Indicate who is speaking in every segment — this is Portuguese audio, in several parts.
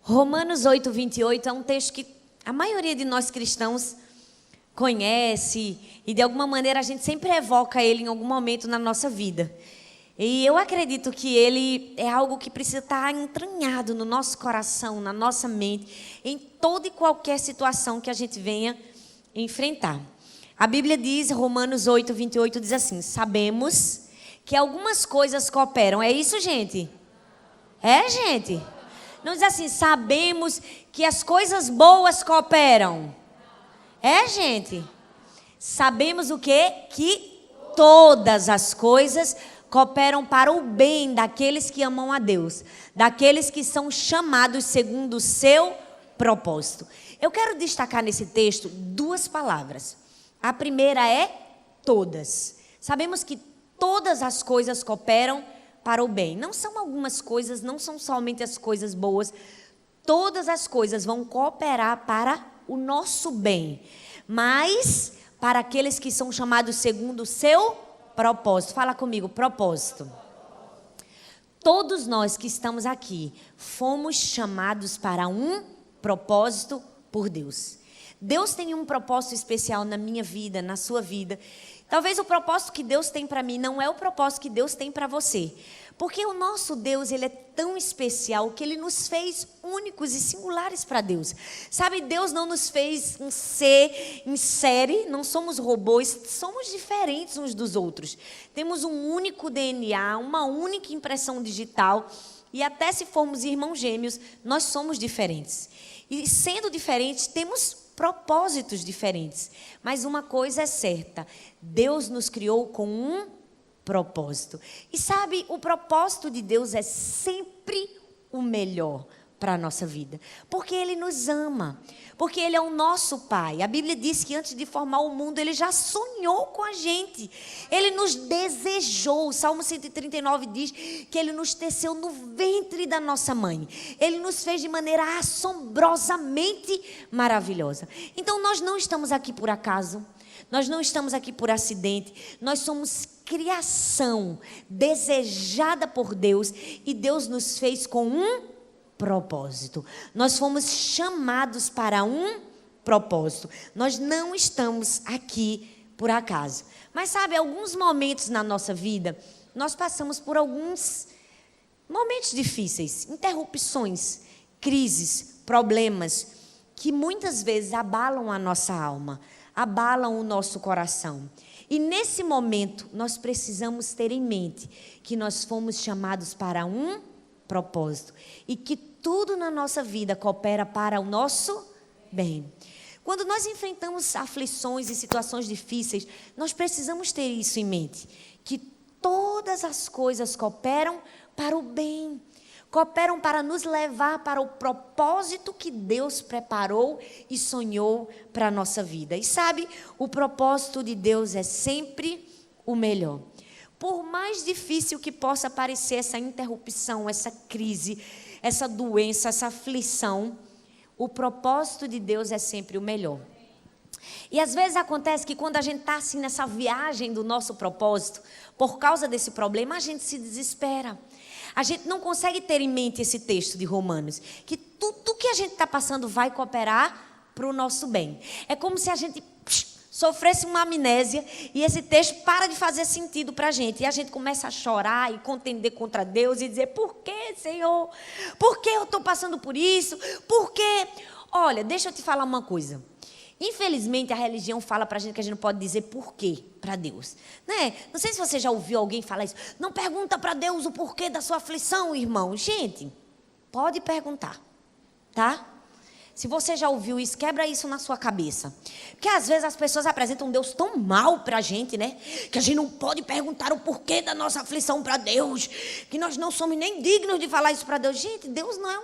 Speaker 1: Romanos 8, 28 é um texto que a maioria de nós cristãos conhece e de alguma maneira a gente sempre evoca ele em algum momento na nossa vida. E eu acredito que ele é algo que precisa estar entranhado no nosso coração, na nossa mente, em toda e qualquer situação que a gente venha enfrentar. A Bíblia diz, Romanos 8, 28, diz assim: sabemos que algumas coisas cooperam. É isso, gente? É, gente? Não diz assim, sabemos que as coisas boas cooperam. É, gente? Sabemos o quê? Que todas as coisas cooperam para o bem daqueles que amam a Deus, daqueles que são chamados segundo o seu propósito. Eu quero destacar nesse texto duas palavras. A primeira é todas. Sabemos que todas as coisas cooperam para o bem. Não são algumas coisas, não são somente as coisas boas. Todas as coisas vão cooperar para o nosso bem, mas para aqueles que são chamados segundo o seu propósito. Fala comigo, propósito. Todos nós que estamos aqui fomos chamados para um propósito por Deus. Deus tem um propósito especial na minha vida, na sua vida. Talvez o propósito que Deus tem para mim não é o propósito que Deus tem para você. Porque o nosso Deus, ele é tão especial que ele nos fez únicos e singulares para Deus. Sabe, Deus não nos fez um ser em série, não somos robôs, somos diferentes uns dos outros. Temos um único DNA, uma única impressão digital e até se formos irmãos gêmeos, nós somos diferentes. E sendo diferentes, temos propósitos diferentes. Mas uma coisa é certa, Deus nos criou com um propósito. E sabe, o propósito de Deus é sempre o melhor para a nossa vida. Porque Ele nos ama. Porque Ele é o nosso Pai. A Bíblia diz que antes de formar o mundo, Ele já sonhou com a gente. Ele nos desejou. O Salmo 139 diz que Ele nos teceu no ventre da nossa mãe. Ele nos fez de maneira assombrosamente maravilhosa. Então nós não estamos aqui por acaso. Nós não estamos aqui por acidente. Nós somos criação desejada por Deus. E Deus nos fez com um propósito. Nós fomos chamados para um propósito. Nós não estamos aqui por acaso. Mas sabe, alguns momentos na nossa vida, nós passamos por alguns momentos difíceis, interrupções, crises, problemas, que muitas vezes abalam a nossa alma, abalam o nosso coração. E nesse momento, nós precisamos ter em mente que nós fomos chamados para um propósito e que tudo na nossa vida coopera para o nosso bem. Quando nós enfrentamos aflições e situações difíceis, nós precisamos ter isso em mente, que todas as coisas cooperam para o bem, cooperam para nos levar para o propósito que Deus preparou e sonhou para a nossa vida. E sabe, o propósito de Deus é sempre o melhor. Por mais difícil que possa parecer essa interrupção, essa crise, essa doença, essa aflição, o propósito de Deus é sempre o melhor. E às vezes acontece que quando a gente está assim nessa viagem do nosso propósito, por causa desse problema, a gente se desespera. A gente não consegue ter em mente esse texto de Romanos, que tudo que a gente está passando vai cooperar para o nosso bem. É como se a gente sofresse uma amnésia e esse texto para de fazer sentido para a gente. E a gente começa a chorar e contender contra Deus e dizer, por que, Senhor? Por que eu estou passando por isso? Por quê? Olha, deixa eu te falar uma coisa. Infelizmente, a religião fala para a gente que a gente não pode dizer porquê para Deus. Né? Não sei se você já ouviu alguém falar isso. Não pergunta para Deus o porquê da sua aflição, irmão. Gente, pode perguntar, tá? Se você já ouviu isso, quebra isso na sua cabeça. Porque às vezes as pessoas apresentam um Deus tão mal para a gente, né? Que a gente não pode perguntar o porquê da nossa aflição para Deus. Que nós não somos nem dignos de falar isso para Deus. Gente, Deus não é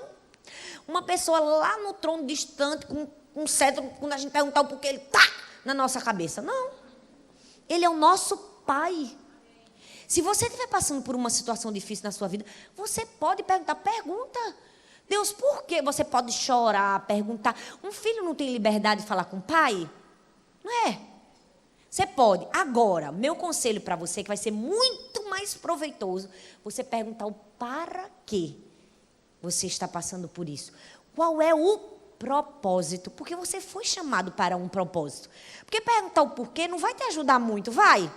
Speaker 1: uma pessoa lá no trono distante, com um cetro, quando a gente perguntar o porquê, ele tá na nossa cabeça. Não. Ele é o nosso Pai. Se você estiver passando por uma situação difícil na sua vida, você pode perguntar, pergunta. Deus, por que você pode chorar, perguntar? Um filho não tem liberdade de falar com o pai? Não é? Você pode. Agora, meu conselho para você, que vai ser muito mais proveitoso, você perguntar o para quê você está passando por isso. qual é o propósito, porque você foi chamado para um propósito. Porque perguntar o porquê não vai te ajudar muito, vai?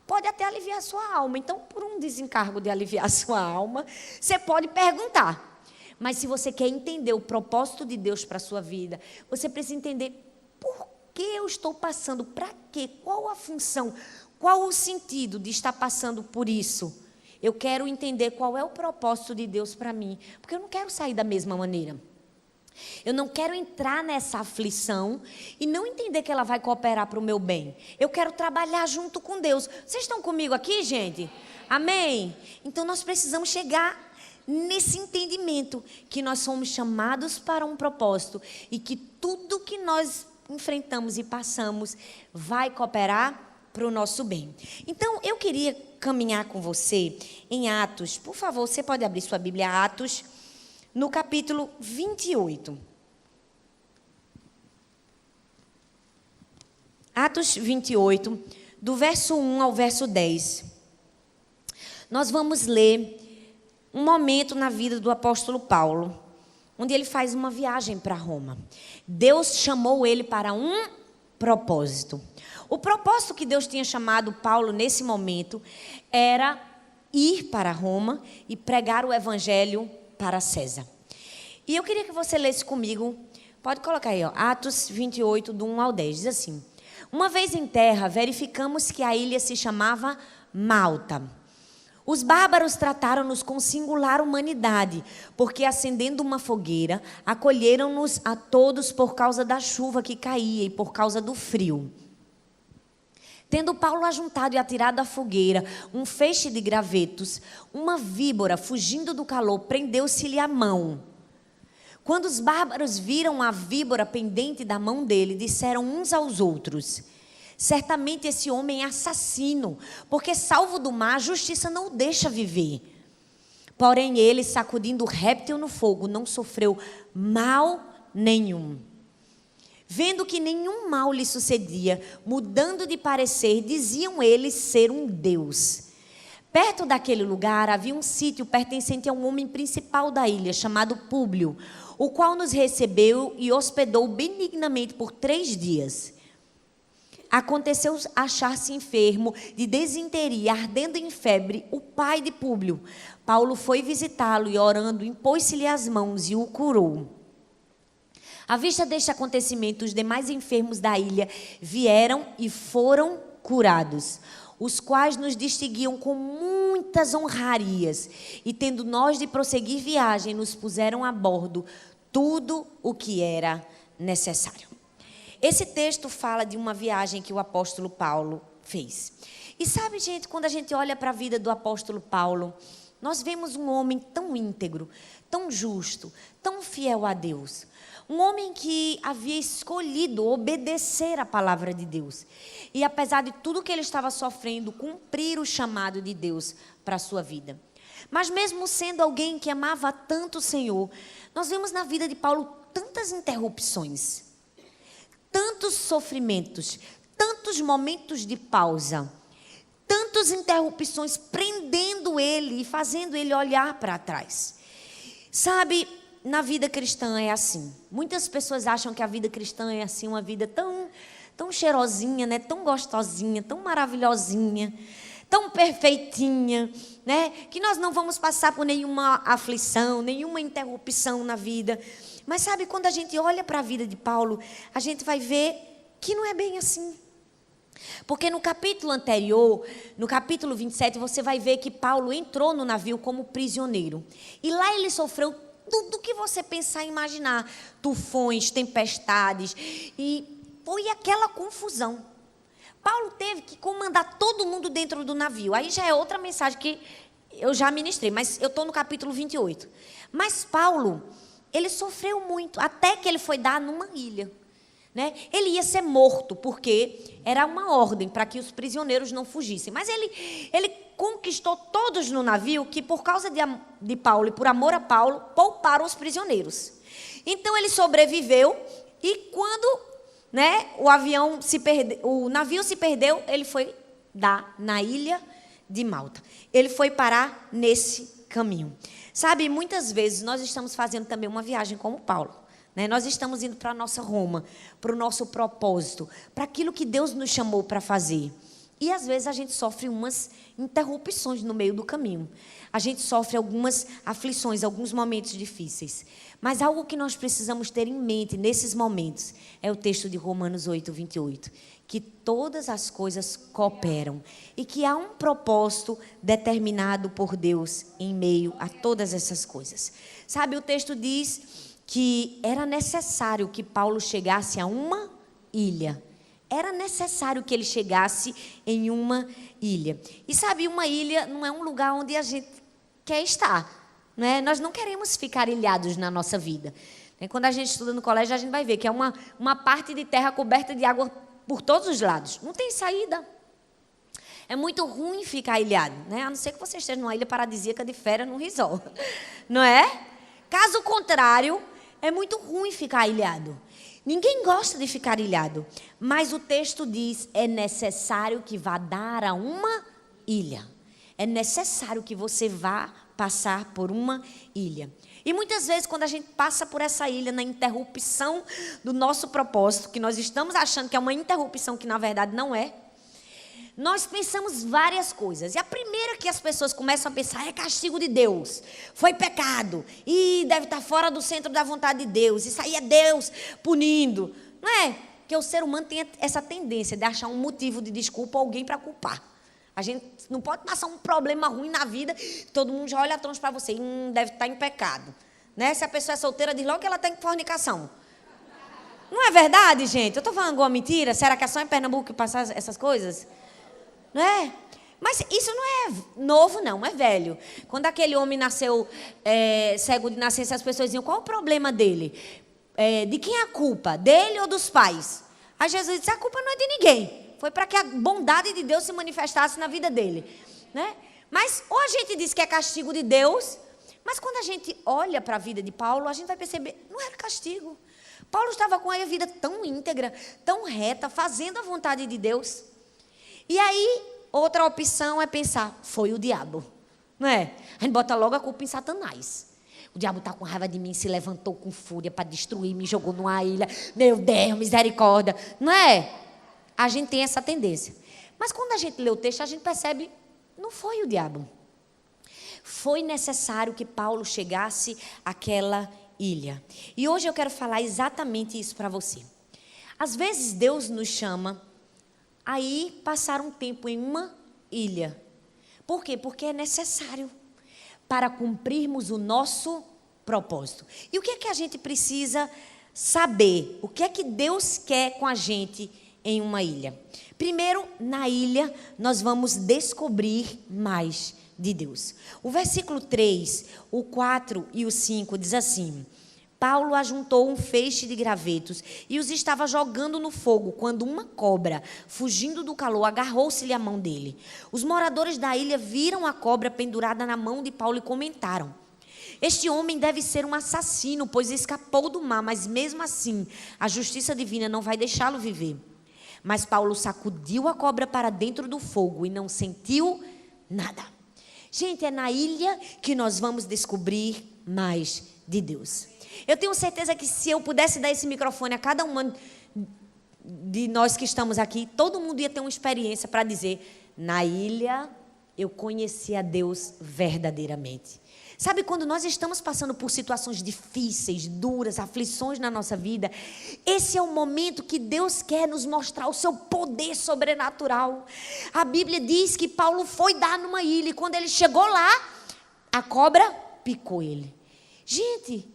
Speaker 1: Pode até aliviar a sua alma. Então, por um desencargo de aliviar a sua alma, você pode perguntar. Mas se você quer entender o propósito de Deus para a sua vida, você precisa entender por que eu estou passando, para quê, qual a função, qual o sentido de estar passando por isso. Eu quero entender qual é o propósito de Deus para mim, porque eu não quero sair da mesma maneira. Eu não quero entrar nessa aflição e não entender que ela vai cooperar para o meu bem. Eu quero trabalhar junto com Deus. Vocês estão comigo aqui, gente? Amém? Então nós precisamos chegar nesse entendimento que nós somos chamados para um propósito e que tudo que nós enfrentamos e passamos vai cooperar para o nosso bem. Então eu queria caminhar com você em Atos. Por favor, você pode abrir sua Bíblia, Atos, no capítulo 28. Atos 28, do verso 1 ao verso 10. Nós vamos ler um momento na vida do apóstolo Paulo, onde ele faz uma viagem para Roma. Deus chamou ele para um propósito. O propósito que Deus tinha chamado Paulo nesse momento era ir para Roma e pregar o evangelho para César. E eu queria que você lesse comigo, pode colocar aí, ó, Atos 28, do 1 ao 10, diz assim: uma vez em terra, verificamos que a ilha se chamava Malta. Os bárbaros trataram-nos com singular humanidade, porque acendendo uma fogueira, acolheram-nos a todos por causa da chuva que caía e por causa do frio. Tendo Paulo ajuntado e atirado à fogueira um feixe de gravetos, uma víbora, fugindo do calor, prendeu-se-lhe a mão. Quando os bárbaros viram a víbora pendente da mão dele, disseram uns aos outros: certamente esse homem é assassino, porque salvo do mar, a justiça não o deixa viver. Porém ele, sacudindo o réptil no fogo, não sofreu mal nenhum. Vendo que nenhum mal lhe sucedia, mudando de parecer, diziam eles ser um deus. Perto daquele lugar havia um sítio pertencente a um homem principal da ilha, chamado Públio, o qual nos recebeu e hospedou benignamente por 3 dias. Aconteceu achar-se enfermo de desinteria, ardendo em febre, o pai de Públio. Paulo foi visitá-lo e, orando, impôs-se-lhe as mãos e o curou. À vista deste acontecimento, os demais enfermos da ilha vieram e foram curados, os quais nos distinguiam com muitas honrarias, e tendo nós de prosseguir viagem, nos puseram a bordo tudo o que era necessário. Esse texto fala de uma viagem que o apóstolo Paulo fez. E sabe, gente, quando a gente olha para a vida do apóstolo Paulo, nós vemos um homem tão íntegro, tão justo, tão fiel a Deus. Um homem que havia escolhido obedecer a palavra de Deus. E apesar de tudo que ele estava sofrendo, cumprir o chamado de Deus para a sua vida. Mas mesmo sendo alguém que amava tanto o Senhor, nós vemos na vida de Paulo tantas interrupções, tantos sofrimentos, tantos momentos de pausa, tantas interrupções prendendo ele e fazendo ele olhar para trás. Sabe, na vida cristã é assim. Muitas pessoas acham que a vida cristã é assim, uma vida tão cheirosinha, né? Tão gostosinha, tão maravilhosinha, tão perfeitinha, né? Que nós não vamos passar por nenhuma aflição, nenhuma interrupção na vida. Mas sabe, quando a gente olha para a vida de Paulo, a gente vai ver que não é bem assim. Porque no capítulo anterior, no capítulo 27, você vai ver que Paulo entrou no navio como prisioneiro. E lá ele sofreu tudo que você pensar e imaginar. Tufões, tempestades. E foi aquela confusão. Paulo teve que comandar todo mundo dentro do navio. Aí já é outra mensagem que eu já ministrei, mas eu estou no capítulo 28. Mas Paulo, ele sofreu muito, até que ele foi dar numa ilha. Né? Ele ia ser morto, porque era uma ordem para que os prisioneiros não fugissem. Mas ele conquistou todos no navio, que por causa de Paulo e por amor a Paulo, pouparam os prisioneiros. Então ele sobreviveu, e quando, né, o navio se perdeu, ele foi dar na ilha de Malta. Ele foi parar nesse caminho. Sabe, muitas vezes nós estamos fazendo também uma viagem como Paulo. Né? Nós estamos indo para a nossa Roma, para o nosso propósito, para aquilo que Deus nos chamou para fazer. E às vezes a gente sofre umas interrupções no meio do caminho. A gente sofre algumas aflições, alguns momentos difíceis. Mas algo que nós precisamos ter em mente nesses momentos é o texto de Romanos 8, 28. Que todas as coisas cooperam e que há um propósito determinado por Deus em meio a todas essas coisas. Sabe, o texto diz que era necessário que Paulo chegasse a uma ilha. Era necessário que ele chegasse em uma ilha. E sabe, uma ilha não é um lugar onde a gente quer estar. Né? Nós não queremos ficar ilhados na nossa vida. Quando a gente estuda no colégio, a gente vai ver que é uma parte de terra coberta de água por todos os lados. Não tem saída. É muito ruim ficar ilhado. Né? A não ser que você esteja numa ilha paradisíaca de férias num resort. Não é? Caso contrário, é muito ruim ficar ilhado. Ninguém gosta de ficar ilhado, mas o texto diz, é necessário que vá dar a uma ilha. É necessário que você vá passar por uma ilha. E muitas vezes, quando a gente passa por essa ilha, na interrupção do nosso propósito, que nós estamos achando que é uma interrupção, que na verdade não é, nós pensamos várias coisas. E a primeira que as pessoas começam a pensar é castigo de Deus. Foi pecado. E deve estar fora do centro da vontade de Deus. Isso aí é Deus punindo. Não é? Porque o ser humano tem essa tendência de achar um motivo de desculpa ou alguém para culpar. A gente não pode passar um problema ruim na vida, todo mundo já olha atrás para você. Deve estar em pecado. Né? Se a pessoa é solteira, diz logo que ela está em fornicação. Não é verdade, gente? Eu estou falando alguma mentira? Será que é só em Pernambuco que passa essas coisas? Não é? Mas isso não é novo, não, é velho. Quando aquele homem nasceu cego de nascença, as pessoas diziam, qual o problema dele? De quem é a culpa? Dele ou dos pais? Aí Jesus disse, a culpa não é de ninguém. Foi para que a bondade de Deus se manifestasse na vida dele. Né? Mas ou a gente diz que é castigo de Deus, mas quando a gente olha para a vida de Paulo, a gente vai perceber, não era castigo. Paulo estava com a vida tão íntegra, tão reta, fazendo a vontade de Deus. E aí, outra opção é pensar, foi o diabo, não é? A gente bota logo a culpa em Satanás. O diabo está com raiva de mim, se levantou com fúria para destruir, me jogou numa ilha. Meu Deus, misericórdia, não é? A gente tem essa tendência. Mas quando a gente lê o texto, a gente percebe, não foi o diabo. Foi necessário que Paulo chegasse àquela ilha. E hoje eu quero falar exatamente isso para você. Às vezes Deus nos chama aí passar um tempo em uma ilha. Por quê? Porque é necessário para cumprirmos o nosso propósito. E o que é que a gente precisa saber? O que é que Deus quer com a gente em uma ilha? Primeiro, na ilha, nós vamos descobrir mais de Deus. O versículo 3, o 4 e o 5 diz assim: Paulo ajuntou um feixe de gravetos e os estava jogando no fogo, quando uma cobra, fugindo do calor, agarrou-se-lhe a mão dele. Os moradores da ilha viram a cobra pendurada na mão de Paulo e comentaram: este homem deve ser um assassino, pois escapou do mar, mas mesmo assim a justiça divina não vai deixá-lo viver. Mas Paulo sacudiu a cobra para dentro do fogo e não sentiu nada. Gente, é na ilha que nós vamos descobrir mais de Deus. Eu tenho certeza que se eu pudesse dar esse microfone a cada uma de nós que estamos aqui, todo mundo ia ter uma experiência para dizer, na ilha eu conheci a Deus verdadeiramente. Sabe, quando nós estamos passando por situações difíceis, duras, aflições na nossa vida, esse é o momento que Deus quer nos mostrar o seu poder sobrenatural. A Bíblia diz que Paulo foi dar numa ilha e quando ele chegou lá, a cobra picou ele. Gente,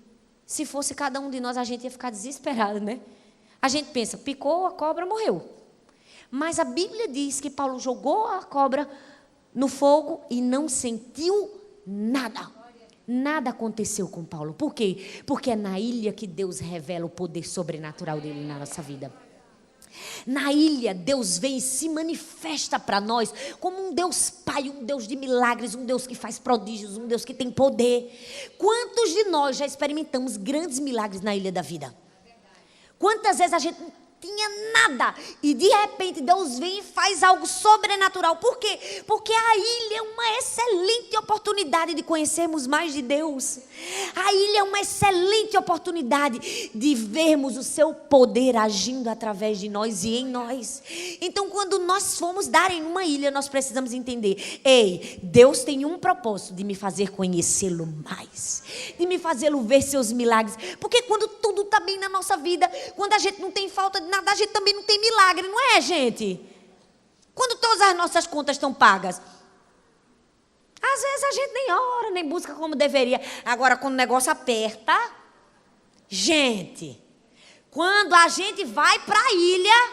Speaker 1: se fosse cada um de nós, a gente ia ficar desesperado, né? A gente pensa, picou, a cobra morreu. Mas a Bíblia diz que Paulo jogou a cobra no fogo e não sentiu nada. Nada aconteceu com Paulo. Por quê? Porque é na ilha que Deus revela o poder sobrenatural dele na nossa vida. Na ilha, Deus vem e se manifesta para nós como um Deus Pai, um Deus de milagres, um Deus que faz prodígios, um Deus que tem poder. Quantos de nós já experimentamos grandes milagres na ilha da vida? Quantas vezes a gente tinha nada. E de repente Deus vem e faz algo sobrenatural. Por quê? Porque a ilha é uma excelente oportunidade de conhecermos mais de Deus. A ilha é uma excelente oportunidade de vermos o seu poder agindo através de nós e em nós. Então, quando nós formos dar em uma ilha, nós precisamos entender: ei, Deus tem um propósito de me fazer conhecê-lo mais, de me fazê-lo ver seus milagres. Porque quando tudo está bem na nossa vida, quando a gente não tem falta de nada, a gente também não tem milagre, não é, gente? Quando todas as nossas contas estão pagas, às vezes a gente nem ora, nem busca como deveria. Agora, quando o negócio aperta, gente, quando a gente vai para a ilha,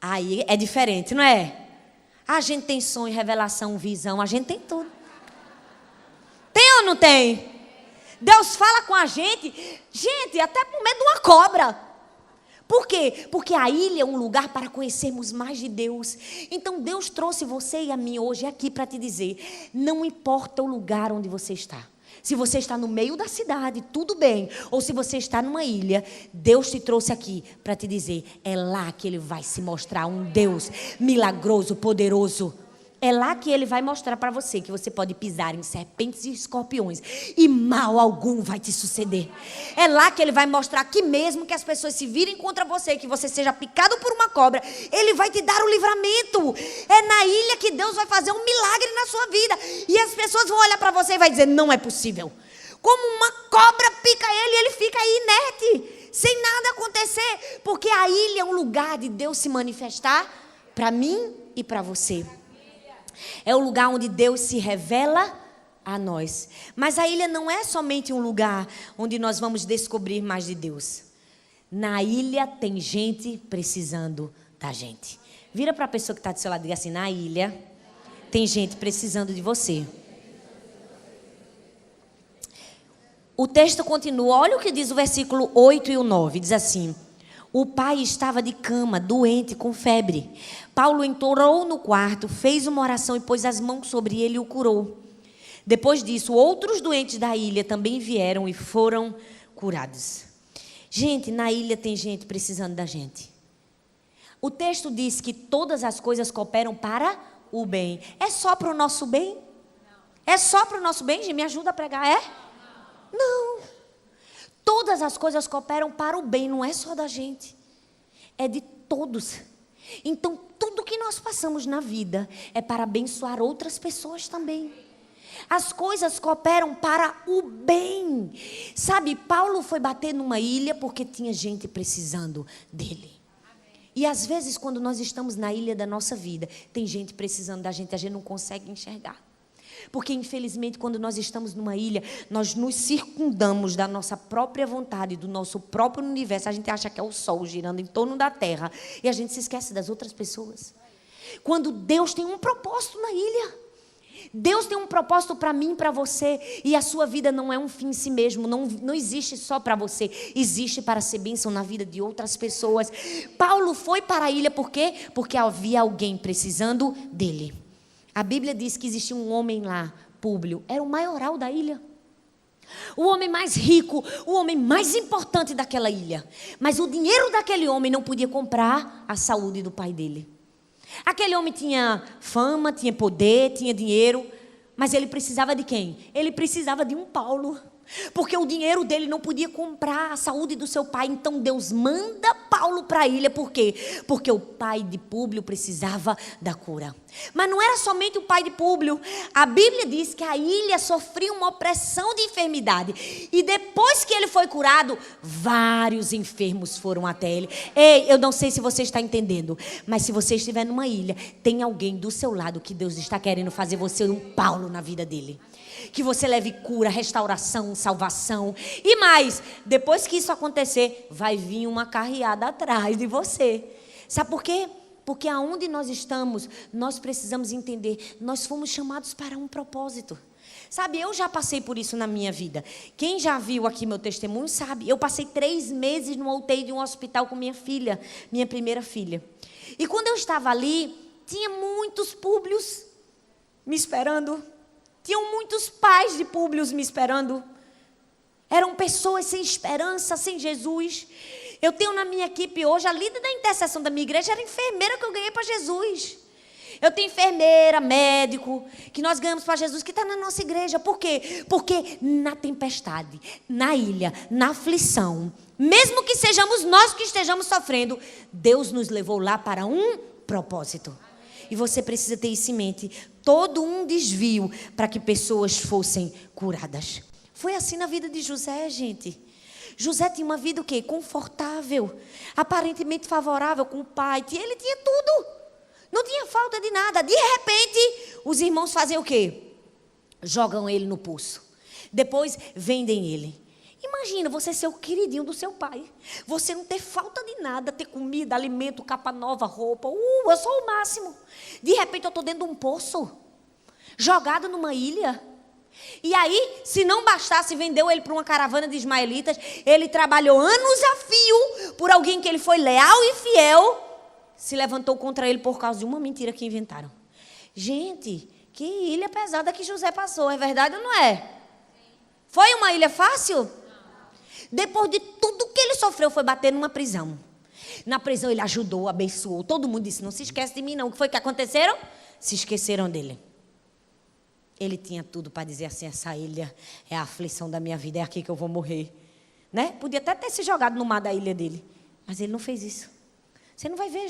Speaker 1: aí é diferente, não é? A gente tem sonho, revelação, visão, a gente tem tudo. Tem ou não tem? Deus fala com a gente, até por medo de uma cobra. Por quê? Porque a ilha é um lugar para conhecermos mais de Deus. Então Deus trouxe você e a mim hoje aqui para te dizer: não importa o lugar onde você está. Se você está no meio da cidade, tudo bem. Ou se você está numa ilha, Deus te trouxe aqui para te dizer: é lá que Ele vai se mostrar um Deus milagroso, poderoso. É lá que Ele vai mostrar para você que você pode pisar em serpentes e escorpiões e mal algum vai te suceder. É lá que Ele vai mostrar que mesmo que as pessoas se virem contra você, que você seja picado por uma cobra, Ele vai te dar o livramento. É na ilha que Deus vai fazer um milagre na sua vida. E as pessoas vão olhar para você e vai dizer: não é possível. Como uma cobra pica ele e ele fica aí inerte, sem nada acontecer. Porque a ilha é um lugar de Deus se manifestar para mim e para você. É o lugar onde Deus se revela a nós. Mas a ilha não é somente um lugar onde nós vamos descobrir mais de Deus. Na ilha tem gente precisando da gente. Vira para a pessoa que está do seu lado e diga assim: na ilha tem gente precisando de você. O texto continua, olha o que diz o versículo 8 e o 9, diz assim: o pai estava de cama, doente, com febre. Paulo entrou no quarto, fez uma oração e pôs as mãos sobre ele e o curou. Depois disso, outros doentes da ilha também vieram e foram curados. Gente, na ilha tem gente precisando da gente. O texto diz que todas as coisas cooperam para o bem. É só para o nosso bem? É só para o nosso bem? Gente, me ajuda a pregar, é? Não. Todas as coisas cooperam para o bem, não é só da gente, é de todos. Então, tudo que nós passamos na vida é para abençoar outras pessoas também. As coisas cooperam para o bem. Sabe, Paulo foi bater numa ilha porque tinha gente precisando dele. E às vezes, quando nós estamos na ilha da nossa vida, tem gente precisando da gente, a gente não consegue enxergar. Porque infelizmente quando nós estamos numa ilha, nós nos circundamos da nossa própria vontade, do nosso próprio universo. A gente acha que é o sol girando em torno da terra e a gente se esquece das outras pessoas. Quando Deus tem um propósito na ilha, Deus tem um propósito para mim e para você. E a sua vida não é um fim em si mesmo, não existe só para você, existe para ser bênção na vida de outras pessoas. Paulo foi para a ilha por quê? Porque havia alguém precisando dele. A Bíblia diz que existia um homem lá, Públio, era o maioral da ilha. O homem mais rico, o homem mais importante daquela ilha. Mas o dinheiro daquele homem não podia comprar a saúde do pai dele. Aquele homem tinha fama, tinha poder, tinha dinheiro, mas ele precisava de quem? Ele precisava de um Paulo. Porque o dinheiro dele não podia comprar a saúde do seu pai. Então Deus manda Paulo para a ilha. Por quê? Porque o pai de Públio precisava da cura. Mas não era somente o pai de Públio. A Bíblia diz que a ilha sofria uma opressão de enfermidade. E depois que ele foi curado, vários enfermos foram até ele. Ei, eu não sei se você está entendendo, mas se você estiver numa ilha, tem alguém do seu lado que Deus está querendo fazer você um Paulo na vida dele. Que você leve cura, restauração, salvação. E mais, depois que isso acontecer, vai vir uma carreada atrás de você. Sabe por quê? Porque aonde nós estamos, nós precisamos entender, nós fomos chamados para um propósito. Sabe, eu já passei por isso na minha vida. Quem já viu aqui meu testemunho sabe. Eu passei 3 meses no UTI de um hospital com minha filha, minha primeira filha. E quando eu estava ali, tinha muitos Públios me esperando. Tinham muitos pais de Públios me esperando. Eram pessoas sem esperança, sem Jesus. Eu tenho na minha equipe hoje, a líder da intercessão da minha igreja era enfermeira que eu ganhei para Jesus. Eu tenho enfermeira, médico, que nós ganhamos para Jesus, que está na nossa igreja. Por quê? Porque na tempestade, na ilha, na aflição, mesmo que sejamos nós que estejamos sofrendo, Deus nos levou lá para um propósito. E você precisa ter isso em mente. Todo um desvio para que pessoas fossem curadas. Foi assim na vida de José, gente. José tinha uma vida o quê? Confortável, aparentemente favorável com o pai. Ele tinha tudo. Não tinha falta de nada. De repente, os irmãos fazem o quê? Jogam ele no poço. Depois, vendem ele. Imagina você ser o queridinho do seu pai. Você não ter falta de nada, ter comida, alimento, capa nova, roupa. Eu sou o máximo. De repente, eu estou dentro de um poço. Jogado numa ilha. E aí, se não bastasse, vendeu ele para uma caravana de ismaelitas. Ele trabalhou anos a fio por alguém que ele foi leal e fiel. Se levantou contra ele por causa de uma mentira que inventaram. Gente, que ilha pesada que José passou. É verdade ou não é? Foi uma ilha fácil? Depois de tudo que ele sofreu, foi bater numa prisão. Na prisão ele ajudou, abençoou. Todo mundo disse, não se esquece de mim não. O que foi que aconteceram? Se esqueceram dele. Ele tinha tudo para dizer assim, essa ilha é a aflição da minha vida, é aqui que eu vou morrer. Né? Podia até ter se jogado no mar da ilha dele. Mas ele não fez isso. Você não vai ver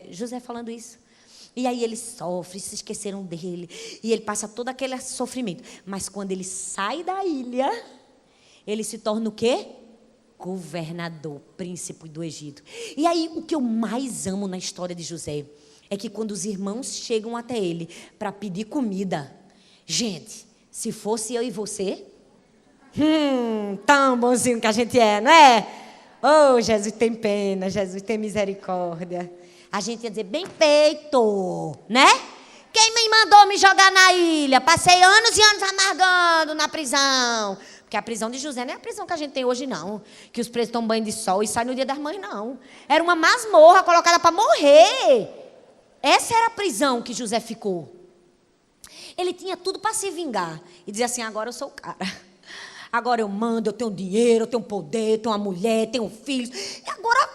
Speaker 1: José falando isso. E aí ele sofre, se esqueceram dele. E ele passa todo aquele sofrimento. Mas quando ele sai da ilha, ele se torna o quê? Governador, príncipe do Egito. E aí o que eu mais amo na história de José é que quando os irmãos chegam até ele para pedir comida, gente, se fosse eu e você, tão bonzinho que a gente é, não é? Oh, Jesus tem pena, Jesus tem misericórdia. A gente ia dizer, bem feito, né? Quem me mandou me jogar na ilha? Passei anos e anos amargando na prisão. Porque a prisão de José não é a prisão que a gente tem hoje, não. Que os presos tomam banho de sol e saem no dia das mães, não. Era uma masmorra colocada para morrer. Essa era a prisão que José ficou. Ele tinha tudo para se vingar. E dizer assim, agora eu sou o cara. Agora eu mando, eu tenho dinheiro, eu tenho poder, eu tenho uma mulher, tenho filhos. E agora...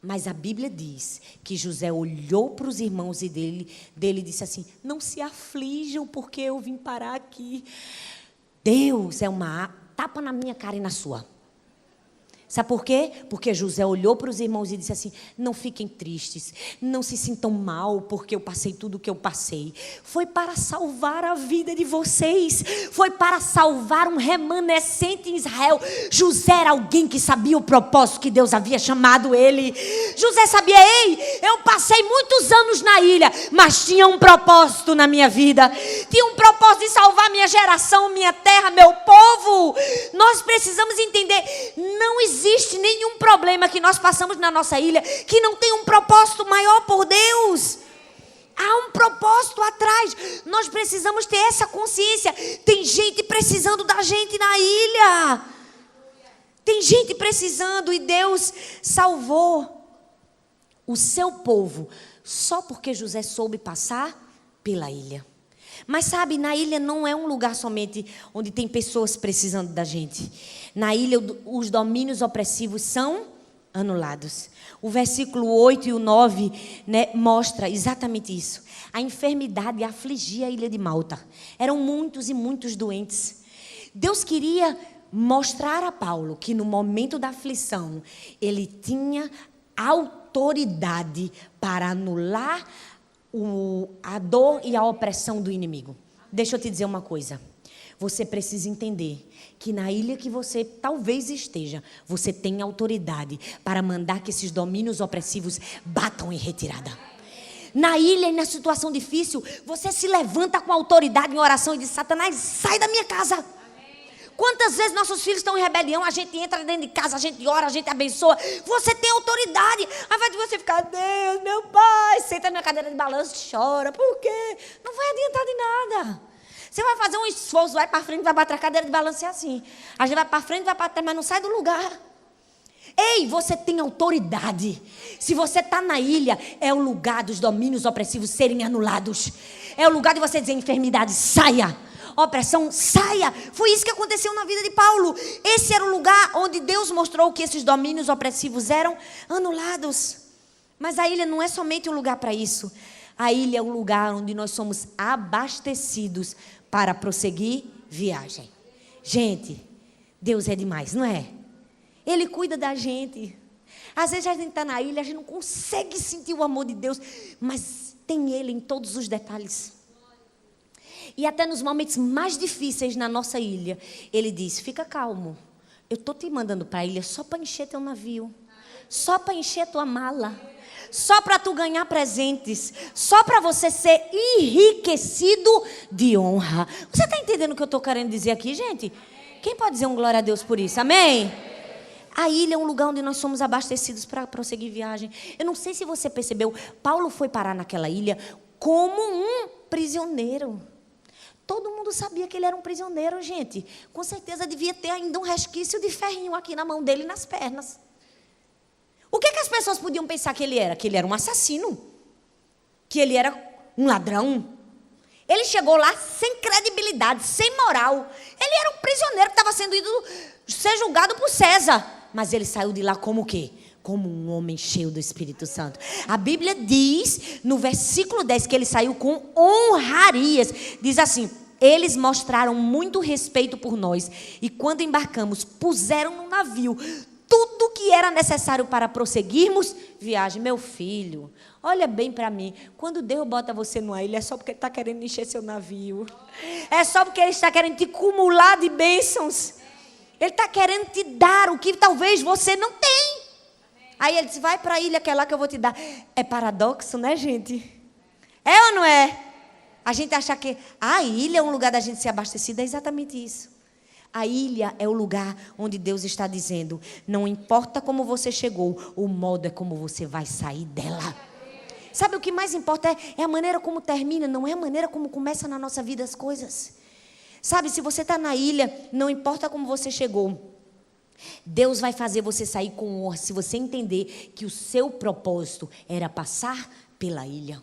Speaker 1: Mas a Bíblia diz que José olhou para os irmãos e dele disse assim, não se aflijam porque eu vim parar aqui. Deus é uma tapa na minha cara e na sua. Sabe por quê? Porque José olhou para os irmãos e disse assim, não fiquem tristes, não se sintam mal porque eu passei tudo o que eu passei. Foi para salvar a vida de vocês, foi para salvar um remanescente em Israel. José era alguém que sabia o propósito que Deus havia chamado ele. José sabia, eu passei muitos anos na ilha, mas tinha um propósito na minha vida. Tinha um propósito de salvar minha geração, minha terra, meu povo. Nós precisamos entender, não existe nenhum problema que nós passamos na nossa ilha que não tenha um propósito maior por Deus. Há um propósito atrás. Nós precisamos ter essa consciência. Tem gente precisando da gente na ilha. Tem gente precisando e Deus salvou o seu povo só porque José soube passar pela ilha. Mas sabe, na ilha não é um lugar somente onde tem pessoas precisando da gente. Na ilha os domínios opressivos são anulados. O versículo 8 e o 9, né, mostra exatamente isso. A enfermidade afligia a ilha de Malta. Eram muitos e muitos doentes. Deus queria mostrar a Paulo que no momento da aflição ele tinha autoridade para anular a dor e a opressão do inimigo. Deixa eu te dizer uma coisa. Você precisa entender que na ilha que você talvez esteja, você tem autoridade para mandar que esses domínios opressivos batam em retirada. Na ilha e na situação difícil, você se levanta com autoridade em oração e diz, Satanás, sai da minha casa. Quantas vezes nossos filhos estão em rebelião, a gente entra dentro de casa, a gente ora, a gente abençoa. Você tem autoridade. Ao invés de você ficar, Deus, meu pai, senta na cadeira de balanço e chora. Por quê? Não vai adiantar de nada. Você vai fazer um esforço, vai para frente, vai bater a cadeira de balanço e é assim. A gente vai para frente, vai para trás, mas não sai do lugar. Ei, você tem autoridade. Se você está na ilha, é o lugar dos domínios opressivos serem anulados. É o lugar de você dizer, enfermidade, saia. opressão, saia. Foi isso que aconteceu na vida de Paulo. Esse era o lugar onde Deus mostrou que esses domínios opressivos eram anulados. Mas a ilha não é somente um lugar para isso. A ilha é um lugar onde nós somos abastecidos para prosseguir viagem. Gente, Deus é demais, não é? Ele cuida da gente. Às vezes a gente está na ilha, a gente não consegue sentir o amor de Deus, mas tem Ele em todos os detalhes. E até nos momentos mais difíceis na nossa ilha, Ele diz, fica calmo. Eu estou te mandando para a ilha só para encher teu navio. Só para encher tua mala. Só para tu ganhar presentes. Só para você ser enriquecido de honra. Você está entendendo o que eu estou querendo dizer aqui, gente? Quem pode dizer um glória a Deus por isso? Amém? A ilha é um lugar onde nós somos abastecidos para prosseguir viagem. Eu não sei se você percebeu, Paulo foi parar naquela ilha como um prisioneiro. Todo mundo sabia que ele era um prisioneiro, gente. Com certeza devia ter ainda um resquício de ferrinho aqui na mão dele e nas pernas. O que as pessoas podiam pensar que ele era? Que ele era um assassino. Que ele era um ladrão. Ele chegou lá sem credibilidade, sem moral. Ele era um prisioneiro que estava sendo ido ser julgado por César. Mas ele saiu de lá como o quê? Como um homem cheio do Espírito Santo. A Bíblia diz, no versículo 10, que ele saiu com honrarias. Diz assim, eles mostraram muito respeito por nós. E quando embarcamos, puseram no navio tudo que era necessário para prosseguirmos viagem. Meu filho, olha bem para mim. Quando Deus bota você numa ilha, é só porque Ele está querendo encher seu navio. É só porque Ele está querendo te acumular de bênçãos. Ele está querendo te dar o que talvez você não tem. Aí Ele diz, vai para a ilha que é lá que eu vou te dar. É paradoxo, né, gente? É ou não é? A gente acha que a ilha é um lugar da gente ser abastecida. É exatamente isso. A ilha é o lugar onde Deus está dizendo, não importa como você chegou, o modo é como você vai sair dela. Sabe o que mais importa é a maneira como termina, não é a maneira como começa na nossa vida as coisas. Sabe, se você está na ilha, não importa como você chegou, Deus vai fazer você sair com honra, se você entender que o seu propósito era passar pela ilha.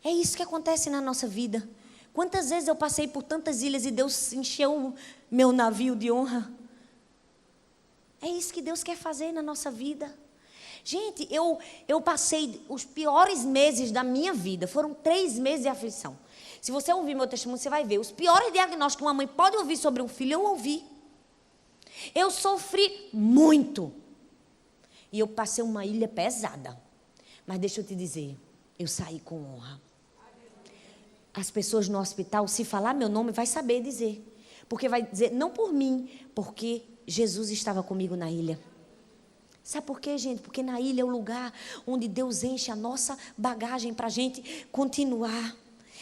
Speaker 1: É isso que acontece na nossa vida. Quantas vezes eu passei por tantas ilhas e Deus encheu o meu navio de honra? É isso que Deus quer fazer na nossa vida. Gente, eu passei os piores meses da minha vida. Foram 3 meses de aflição. Se você ouvir meu testemunho, você vai ver. Os piores diagnósticos que uma mãe pode ouvir sobre um filho, eu ouvi. Eu sofri muito. E eu passei uma ilha pesada. Mas deixa eu te dizer, eu saí com honra. As pessoas no hospital, se falar meu nome, vai saber dizer. Porque vai dizer, não por mim, porque Jesus estava comigo na ilha. Sabe por quê, gente? Porque na ilha é o lugar onde Deus enche a nossa bagagem para a gente continuar.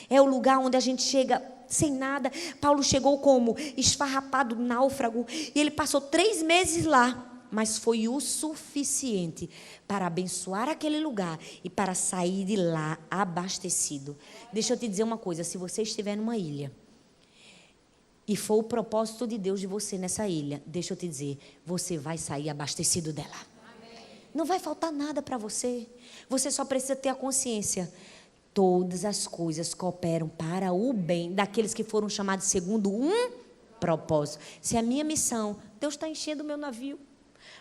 Speaker 1: É o lugar onde a gente chega sem nada. Paulo chegou como? Esfarrapado, náufrago. E ele passou 3 meses lá. Mas foi o suficiente para abençoar aquele lugar e para sair de lá abastecido. Deixa eu te dizer uma coisa, se você estiver numa ilha e for o propósito de Deus de você nessa ilha, deixa eu te dizer, você vai sair abastecido dela. Amém. Não vai faltar nada para você. Você só precisa ter a consciência. Todas as coisas cooperam para o bem daqueles que foram chamados segundo um propósito. Se a minha missão, Deus está enchendo o meu navio.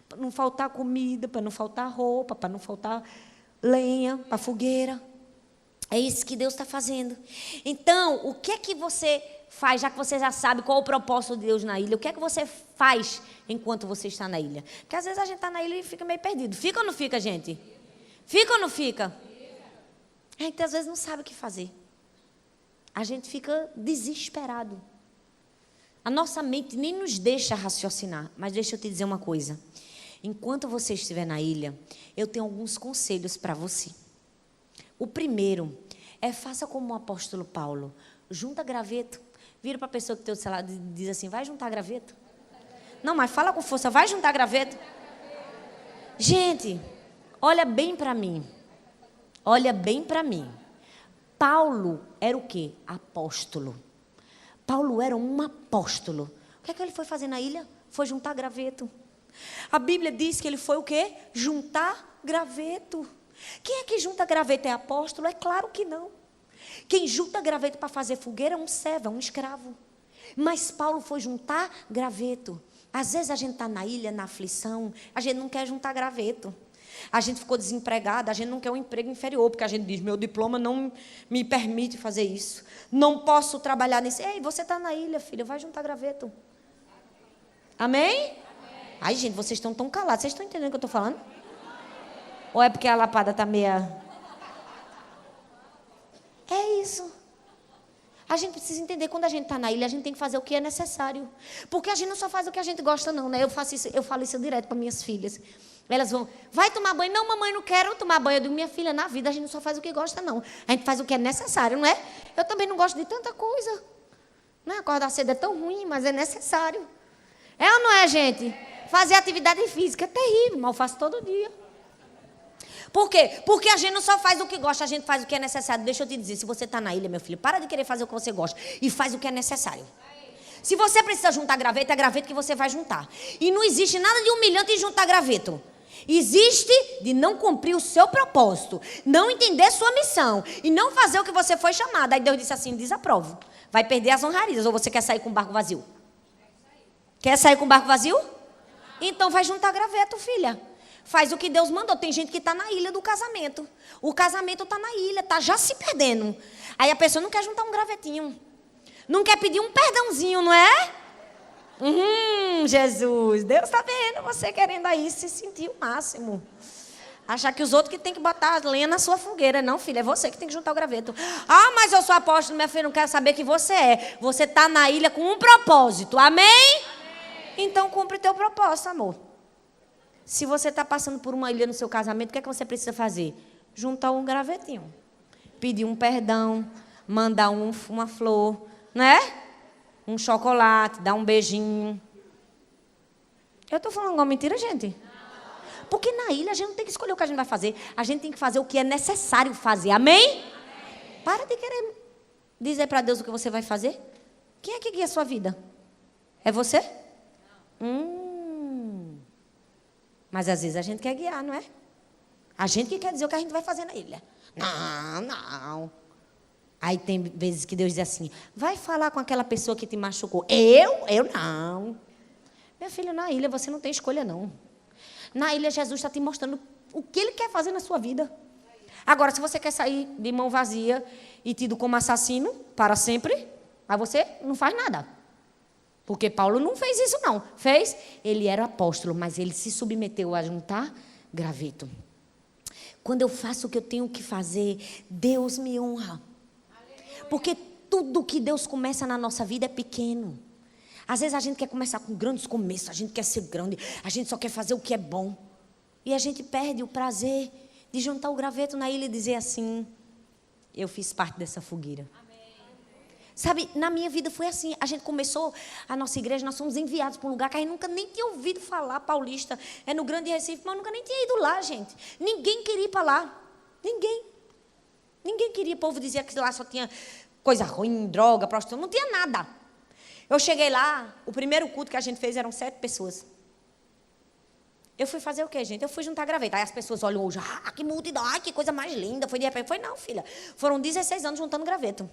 Speaker 1: Para não faltar comida, para não faltar roupa, para não faltar lenha, para fogueira. É isso que Deus está fazendo. Então, o que é que você faz, já que você já sabe qual é o propósito de Deus na ilha? O que é que você faz enquanto você está na ilha? Porque às vezes a gente está na ilha e fica meio perdido. Fica ou não fica, gente? Fica ou não fica? A gente às vezes não sabe o que fazer. A gente fica desesperado. A nossa mente nem nos deixa raciocinar. Mas deixa eu te dizer uma coisa. Enquanto você estiver na ilha, eu tenho alguns conselhos para você. O primeiro é faça como o apóstolo Paulo. Junta graveto. Vira para a pessoa que tem o celular e diz assim, vai juntar graveto. Não, mas fala com força, vai juntar graveto. Gente, olha bem para mim. Olha bem para mim. Paulo era o quê? Apóstolo. Paulo era um apóstolo. O que é que ele foi fazer na ilha? Foi juntar graveto. A Bíblia diz que ele foi o quê? Juntar graveto. Quem é que junta graveto? É apóstolo? É claro que não. Quem junta graveto para fazer fogueira é um servo, é um escravo. Mas Paulo foi juntar graveto. Às vezes a gente está na ilha, na aflição, a gente não quer juntar graveto. A gente ficou desempregado, a gente não quer um emprego inferior, porque a gente diz, meu diploma não me permite fazer isso. Não posso trabalhar nesse... Ei, você está na ilha, filha, vai juntar graveto. Amém? Ai, gente, vocês estão tão calados. Vocês estão entendendo o que eu estou falando? Ou é porque a lapada está meia... É isso. A gente precisa entender, quando a gente está na ilha, a gente tem que fazer o que é necessário. Porque a gente não só faz o que a gente gosta, não, né? Eu falo isso direto para minhas filhas. Elas vão, vai tomar banho? Não, mamãe, não quero tomar banho. Eu digo, minha filha, na vida a gente não só faz o que gosta, não. A gente faz o que é necessário, não é? Eu também não gosto de tanta coisa. Não é? Acordar cedo é tão ruim, mas é necessário. É ou não é, gente? Fazer atividade física é terrível, mas eu faço todo dia. Por quê? Porque a gente não só faz o que gosta, a gente faz o que é necessário. Deixa eu te dizer, se você está na ilha, meu filho, para de querer fazer o que você gosta e faz o que é necessário. Se você precisa juntar graveto, é graveto que você vai juntar. E não existe nada de humilhante em juntar graveto. Existe de não cumprir o seu propósito, não entender sua missão e não fazer o que você foi chamado. Aí Deus disse assim, desaprovo. Vai perder as honrarias. Ou você quer sair com o barco vazio? Quer sair com o barco vazio? Então vai juntar graveto, filha. Faz o que Deus mandou. Tem gente que está na ilha do casamento. O casamento está na ilha, está já se perdendo. Aí a pessoa não quer juntar um gravetinho. Não quer pedir um perdãozinho, não é? Jesus, Deus está vendo você querendo aí se sentir o máximo. Achar que os outros que tem que botar a lenha na sua fogueira. Não, filha, é você que tem que juntar o graveto. Ah, mas eu sou apóstolo, minha filha, não quero saber que você é. Você está na ilha com um propósito, amém? Então cumpre o teu propósito, amor. Se você está passando por uma ilha no seu casamento, o que é que você precisa fazer? Juntar um gravetinho. Pedir um perdão, mandar uma flor, né? Um chocolate, dar um beijinho. Eu estou falando alguma mentira, gente? Porque na ilha a gente não tem que escolher o que a gente vai fazer. A gente tem que fazer o que é necessário fazer. Amém? Para de querer dizer para Deus o que você vai fazer. Quem é que guia a sua vida? É você? Mas às vezes a gente quer guiar, não é? A gente que quer dizer o que a gente vai fazer na ilha. Não. Aí tem vezes que Deus diz assim, vai falar com aquela pessoa que te machucou. Eu não. Minha filha, na ilha você não tem escolha, não. Na ilha Jesus está te mostrando o que Ele quer fazer na sua vida. Agora, se você quer sair de mão vazia e tido como assassino para sempre, aí você não faz nada. Porque Paulo não fez isso, não. Fez? Ele era apóstolo, mas ele se submeteu a juntar graveto. Quando eu faço o que eu tenho que fazer, Deus me honra. Porque tudo que Deus começa na nossa vida é pequeno. Às vezes a gente quer começar com grandes começos, a gente quer ser grande, a gente só quer fazer o que é bom. E a gente perde o prazer de juntar o graveto na ilha e dizer assim, eu fiz parte dessa fogueira. Sabe, na minha vida foi assim, a gente começou a nossa igreja, nós fomos enviados para um lugar que a gente nunca nem tinha ouvido falar, Paulista, é no Grande Recife, mas eu nunca nem tinha ido lá, gente. Ninguém queria ir para lá, ninguém queria, o povo dizia que lá só tinha coisa ruim, droga, prostituição, não tinha nada. Eu cheguei lá, o primeiro culto que a gente fez eram 7 pessoas. Eu fui fazer o quê, gente? Eu fui juntar graveto. Aí as pessoas olham hoje, que multidão, que coisa mais linda. Foi de repente, foi não, filha. Foram 16 anos juntando graveto.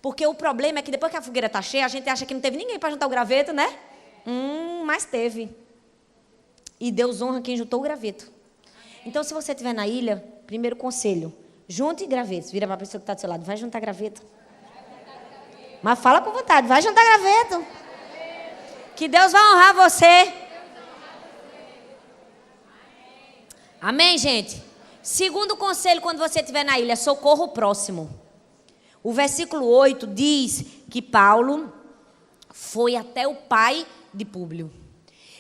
Speaker 1: Porque o problema é que depois que a fogueira está cheia, a gente acha que não teve ninguém para juntar o graveto, né? Mas teve. E Deus honra quem juntou o graveto. Então, se você estiver na ilha, primeiro conselho, junte gravetos. Vira para a pessoa que está do seu lado, vai juntar graveto. Mas fala com vontade, vai juntar graveto. Que Deus vai honrar você. Amém, gente? Segundo conselho, quando você estiver na ilha, socorra o próximo. O versículo 8 diz que Paulo foi até o pai de Públio.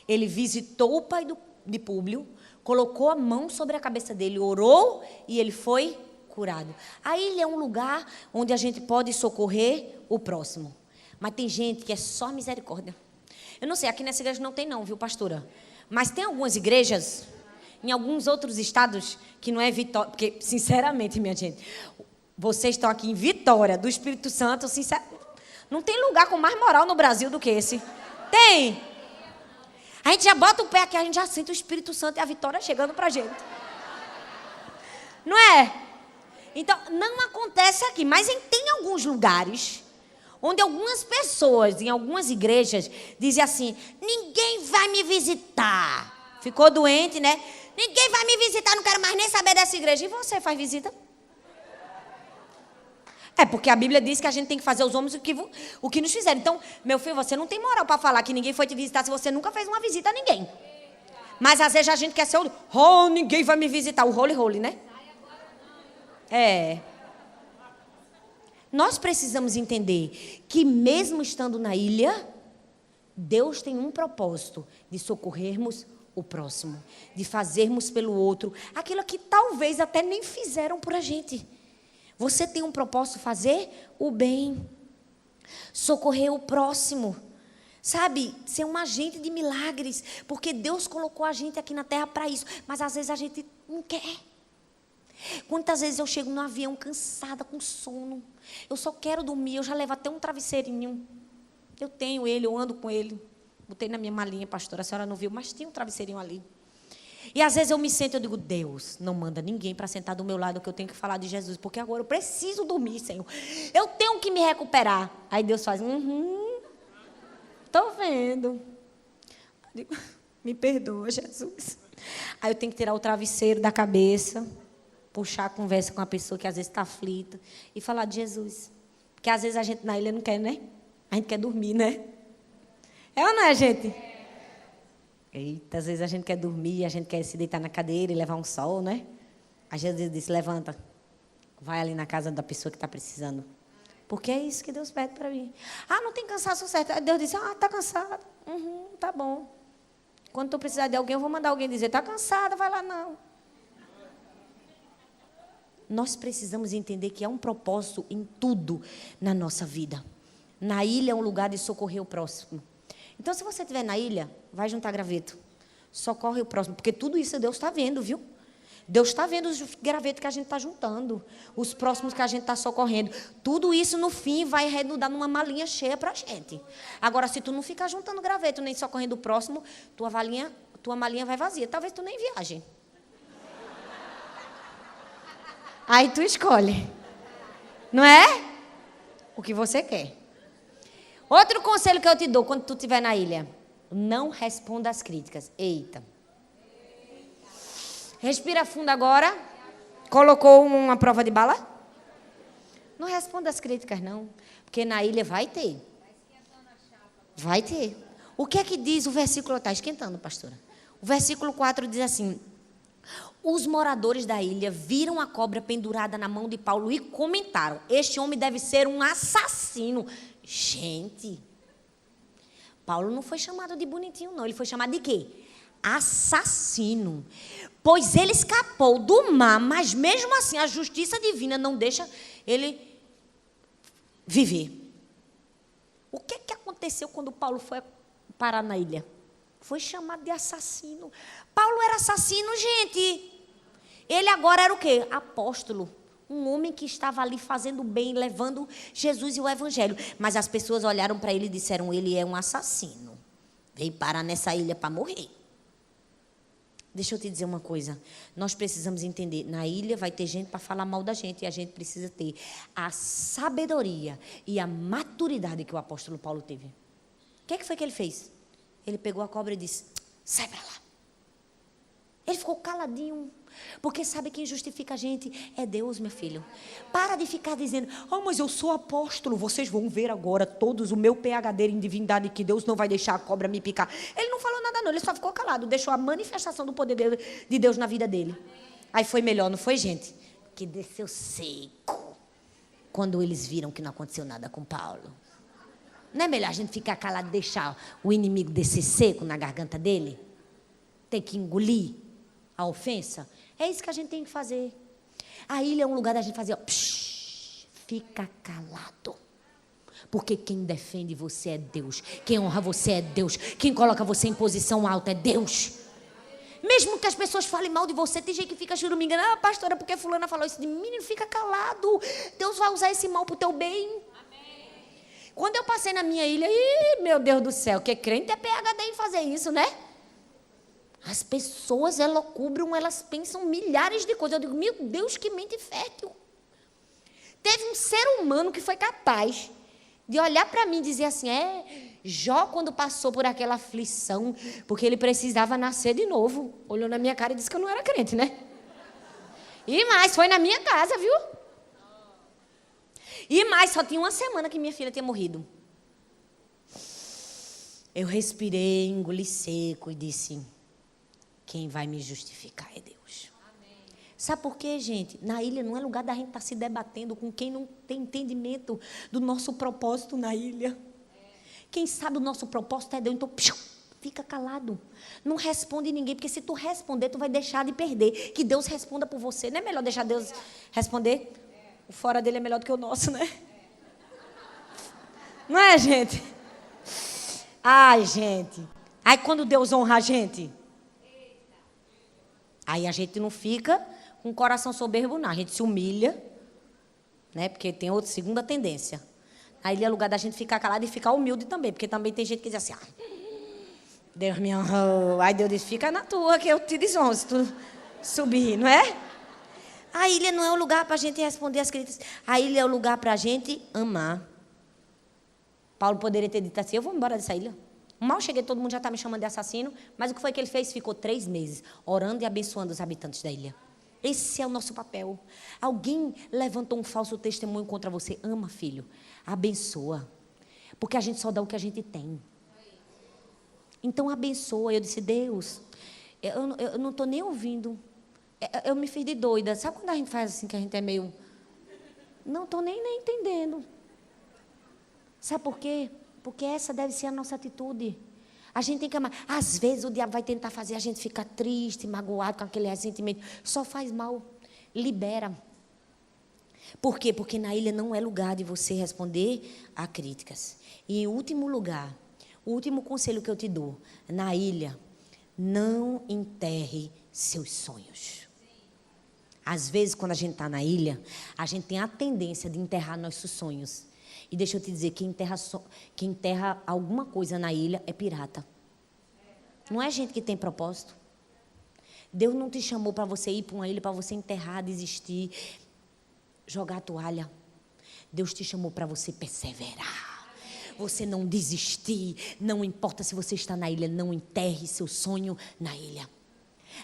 Speaker 1: Ele visitou o pai de Públio, colocou a mão sobre a cabeça dele, orou e ele foi curado. A ilha é um lugar onde a gente pode socorrer o próximo. Mas tem gente que é só misericórdia. Eu não sei, aqui nessa igreja não tem não, viu, pastora? Mas tem algumas igrejas, em alguns outros estados, que não é Vitória. Porque, sinceramente, minha gente, vocês estão aqui em Vitória, do Espírito Santo, sinceramente, não tem lugar com mais moral no Brasil do que esse. Tem. A gente já bota o pé aqui, a gente já sente o Espírito Santo e a vitória chegando pra gente. Não é? Então, não acontece aqui, mas tem alguns lugares onde algumas pessoas, em algumas igrejas, dizem assim: ninguém vai me visitar. Ficou doente, né? Ninguém vai me visitar, não quero mais nem saber dessa igreja. E você faz visita? É, porque a Bíblia diz que a gente tem que fazer aos homens o que nos fizeram. Então, meu filho, você não tem moral para falar que ninguém foi te visitar se você nunca fez uma visita a ninguém. Mas às vezes a gente quer ser o... Oh, ninguém vai me visitar. O holy, né? É. Nós precisamos entender que mesmo estando na ilha, Deus tem um propósito de socorrermos o próximo, de fazermos pelo outro aquilo que talvez até nem fizeram por a gente. Você tem um propósito, fazer o bem, socorrer o próximo, sabe? Ser um agente de milagres, porque Deus colocou a gente aqui na terra para isso, mas às vezes a gente não quer. Quantas vezes eu chego no avião cansada, com sono, eu só quero dormir, eu já levo até um travesseirinho, eu tenho ele, eu ando com ele, botei na minha malinha, pastora, a senhora não viu, mas tinha um travesseirinho ali. E às vezes eu me sento e eu digo: Deus, não manda ninguém para sentar do meu lado, que eu tenho que falar de Jesus, porque agora eu preciso dormir, Senhor. Eu tenho que me recuperar. Aí Deus faz: estou vendo. Eu digo: me perdoa, Jesus. Aí eu tenho que tirar o travesseiro da cabeça, puxar a conversa com a pessoa que às vezes está aflita e falar de Jesus. Porque às vezes a gente na ilha não quer, né? A gente quer dormir, né? É ou não é, gente? Eita, às vezes a gente quer dormir, a gente quer se deitar na cadeira e levar um sol, né? Aí Jesus disse: levanta, vai ali na casa da pessoa que está precisando. Porque é isso que Deus pede para mim. Ah, não tem cansaço certo. Aí Deus disse: ah, está cansado. Tá bom. Quando tu precisar de alguém, eu vou mandar alguém dizer: está cansada, vai lá não. Nós precisamos entender que há um propósito em tudo na nossa vida. Na ilha é um lugar de socorrer o próximo. Então, se você estiver na ilha, vai juntar graveto. Socorre o próximo, porque tudo isso Deus está vendo, viu? Deus está vendo os gravetos que a gente está juntando, os próximos que a gente está socorrendo. Tudo isso, no fim, vai redundar numa malinha cheia para a gente. Agora, se tu não ficar juntando graveto, nem socorrendo o próximo, tua malinha vai vazia. Talvez tu nem viaje. Aí tu escolhe. Não é? O que você quer. Outro conselho que eu te dou quando tu estiver na ilha: não responda às críticas. Eita. Respira fundo agora. Colocou uma prova de bala? Não responda às críticas, não. Porque na ilha vai ter. Vai ter. O que é que diz o versículo? Está esquentando, pastora. O versículo 4 diz assim: os moradores da ilha viram a cobra pendurada na mão de Paulo e comentaram: este homem deve ser um assassino. Gente, Paulo não foi chamado de bonitinho, não. Ele foi chamado de quê? Assassino. Pois ele escapou do mar, mas mesmo assim a justiça divina não deixa ele viver. O que aconteceu quando Paulo foi parar na ilha? Foi chamado de assassino. Paulo era assassino, gente. Ele agora era o quê? Apóstolo. Um homem que estava ali fazendo bem, levando Jesus e o Evangelho. Mas as pessoas olharam para ele e disseram: ele é um assassino. Veio parar nessa ilha para morrer. Deixa eu te dizer uma coisa. Nós precisamos entender. Na ilha vai ter gente para falar mal da gente. E a gente precisa ter a sabedoria e a maturidade que o apóstolo Paulo teve. O que foi que ele fez? Ele pegou a cobra e disse: sai para lá. Ele ficou caladinho. Porque sabe quem justifica a gente? É Deus, meu filho. Para de ficar dizendo: oh, mas eu sou apóstolo. Vocês vão ver agora todos o meu PhD em divindade, que Deus não vai deixar a cobra me picar. Ele não falou nada não, ele só ficou calado. Deixou a manifestação do poder de Deus na vida dele. Aí foi melhor, não foi, gente? Que desceu seco quando eles viram que não aconteceu nada com Paulo. Não é melhor a gente ficar calado e deixar o inimigo descer seco na garganta dele? Ter que engolir a ofensa? É isso que a gente tem que fazer. A ilha é um lugar da gente fazer, ó, fica calado. Porque quem defende você é Deus. Quem honra você é Deus. Quem coloca você em posição alta é Deus. Mesmo que as pessoas falem mal de você, tem gente que fica churumingando: ah, pastora, porque fulana falou isso de mim. Menino, fica calado. Deus vai usar esse mal para o teu bem. Amém. Quando eu passei na minha ilha, meu Deus do céu, que crente é PhD em fazer isso, né? As pessoas elocubram, elas pensam milhares de coisas. Eu digo: meu Deus, que mente fértil.
Speaker 2: Teve um ser humano que foi capaz de olhar para mim e dizer assim, Jó quando passou por aquela aflição, porque ele precisava nascer de novo. Olhou na minha cara e disse que eu não era crente, né? E mais, foi na minha casa, viu? E mais, só tinha uma semana que minha filha tinha morrido. Eu respirei, engoli seco e disse, quem vai me justificar é Deus. Amém. Sabe por quê, gente? Na ilha não é lugar da gente estar se debatendo com quem não tem entendimento do nosso propósito na ilha. Quem sabe o nosso propósito é Deus, então fica calado. Não responde ninguém, porque se tu responder, tu vai deixar de perder. Que Deus responda por você. Não é melhor deixar Deus responder? O fora dele é melhor do que o nosso, né? Não é, gente? Ai, gente. Aí quando Deus honra a gente, aí a gente não fica com o coração soberbo, não. A gente se humilha, né? Porque tem outra segunda tendência. Aí é lugar da gente ficar calado e ficar humilde também, porque também tem gente que diz assim, Deus me honrou. Aí Deus diz, fica na tua, que eu te desonro se tu subir, não é? A ilha não é o lugar para a gente responder as críticas. A ilha é o lugar para a gente amar. Paulo poderia ter dito assim, eu vou embora dessa ilha. Mal cheguei, todo mundo já está me chamando de assassino. Mas o que foi que ele fez? Ficou 3 meses orando e abençoando os habitantes da ilha. Esse é o nosso papel. Alguém levantou um falso testemunho contra você. Ama, filho. Abençoa. Porque a gente só dá o que a gente tem. Então abençoa. Eu disse, Deus, eu não estou nem ouvindo. Eu me fiz de doida. Sabe quando a gente faz assim, que a gente é meio... Não estou nem entendendo. Sabe por quê? Porque essa deve ser a nossa atitude. A gente tem que amar. Às vezes o diabo vai tentar fazer a gente ficar triste, magoado com aquele ressentimento. Só faz mal. Libera. Por quê? Porque na ilha não é lugar de você responder a críticas. E em último lugar, o último conselho que eu te dou. Na ilha, não enterre seus sonhos. Às vezes, quando a gente está na ilha, a gente tem a tendência de enterrar nossos sonhos. E deixa eu te dizer, quem enterra alguma coisa na ilha é pirata. Não é gente que tem propósito. Deus não te chamou para você ir para uma ilha, para você enterrar, desistir, jogar a toalha. Deus te chamou para você perseverar. Você não desistir. Não importa se você está na ilha, não enterre seu sonho na ilha.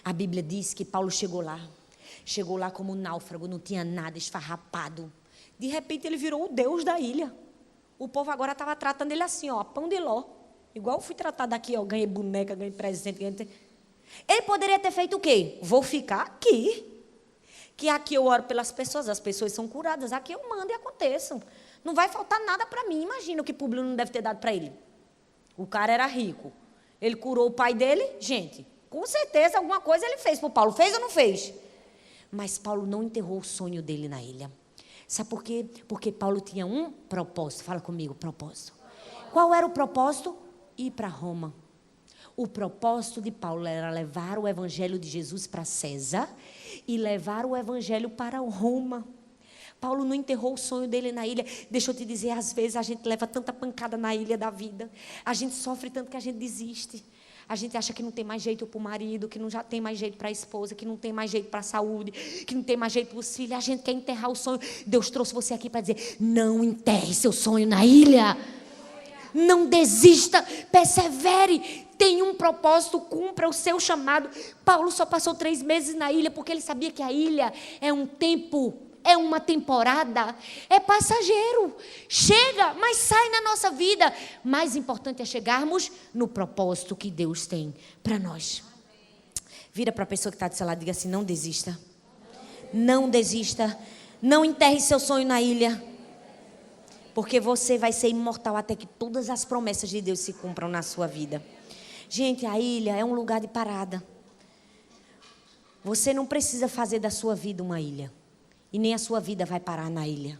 Speaker 2: A Bíblia diz que Paulo chegou lá como um náufrago, não tinha nada, esfarrapado. De repente ele virou o Deus da ilha. O povo agora estava tratando ele assim, pão de ló. Igual eu fui tratado aqui, ganhei boneca, ganhei presente. Ele poderia ter feito o quê? Vou ficar aqui. Que aqui eu oro pelas pessoas, as pessoas são curadas. Aqui eu mando e aconteçam. Não vai faltar nada para mim. Imagina o que Públio não deve ter dado para ele. O cara era rico. Ele curou o pai dele. Gente, com certeza alguma coisa ele fez para o Paulo. Fez ou não fez? Mas Paulo não enterrou o sonho dele na ilha. Sabe por quê? Porque Paulo tinha um propósito. Fala comigo, propósito. Qual era o propósito? Ir para Roma. O propósito de Paulo era levar o evangelho de Jesus para César e levar o evangelho para Roma. Paulo não enterrou o sonho dele na ilha. Deixa eu te dizer, às vezes a gente leva tanta pancada na ilha da vida. A gente sofre tanto que a gente desiste. A gente acha que não tem mais jeito para o marido, que não já tem mais jeito para a esposa, que não tem mais jeito para a saúde, que não tem mais jeito para os filhos. A gente quer enterrar o sonho. Deus trouxe você aqui para dizer, não enterre seu sonho na ilha. Não desista, persevere. Tem um propósito, cumpra o seu chamado. Paulo só passou 3 meses na ilha porque ele sabia que a ilha é um tempo, é uma temporada, é passageiro. Chega, mas sai na nossa vida. Mais importante é chegarmos no propósito que Deus tem para nós. Vira para a pessoa que está do seu lado e diga assim, não desista. Não desista. Não enterre seu sonho na ilha. Porque você vai ser imortal até que todas as promessas de Deus se cumpram na sua vida. Gente, a ilha é um lugar de parada. Você não precisa fazer da sua vida uma ilha. E nem a sua vida vai parar na ilha.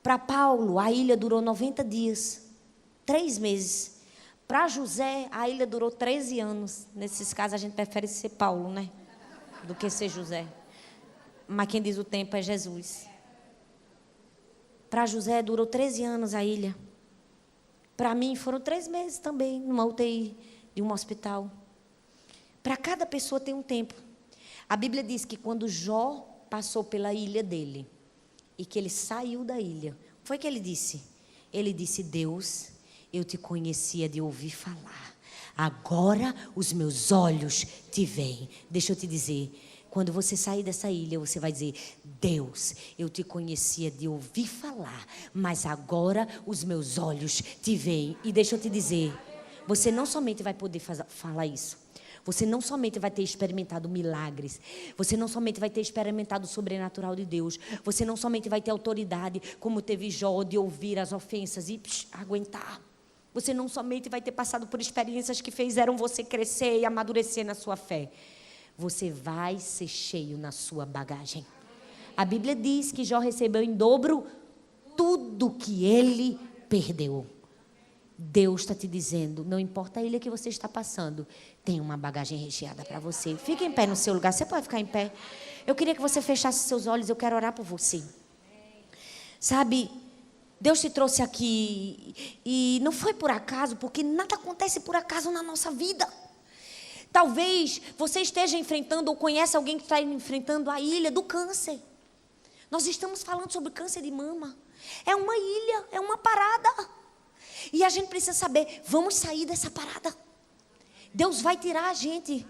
Speaker 2: Para Paulo, a ilha durou 90 dias. 3 meses. Para José, a ilha durou 13 anos. Nesses casos, a gente prefere ser Paulo, né? Do que ser José. Mas quem diz o tempo é Jesus. Para José, durou 13 anos a ilha. Para mim, foram 3 meses também, numa UTI de um hospital. Para cada pessoa tem um tempo. A Bíblia diz que quando Jó passou pela ilha dele, e que ele saiu da ilha, foi que ele disse? Ele disse: Deus, eu te conhecia de ouvir falar, agora os meus olhos te veem. Deixa eu te dizer, quando você sair dessa ilha, você vai dizer: Deus, eu te conhecia de ouvir falar, mas agora os meus olhos te veem. E deixa eu te dizer, você não somente vai poder falar isso, você não somente vai ter experimentado milagres, você não somente vai ter experimentado o sobrenatural de Deus, você não somente vai ter autoridade, como teve Jó, de ouvir as ofensas e aguentar. Você não somente vai ter passado por experiências que fizeram você crescer e amadurecer na sua fé. Você vai ser cheio na sua bagagem. A Bíblia diz que Jó recebeu em dobro tudo que ele perdeu. Deus está te dizendo, não importa a ilha que você está passando, tem uma bagagem recheada para você. Fique em pé no seu lugar, você pode ficar em pé. Eu queria que você fechasse seus olhos, eu quero orar por você. Sabe, Deus te trouxe aqui e não foi por acaso, porque nada acontece por acaso na nossa vida. Talvez você esteja enfrentando ou conheça alguém que está enfrentando a ilha do câncer. Nós estamos falando sobre câncer de mama. É uma ilha, é uma parada. E a gente precisa saber, vamos sair dessa parada. Deus vai tirar a gente.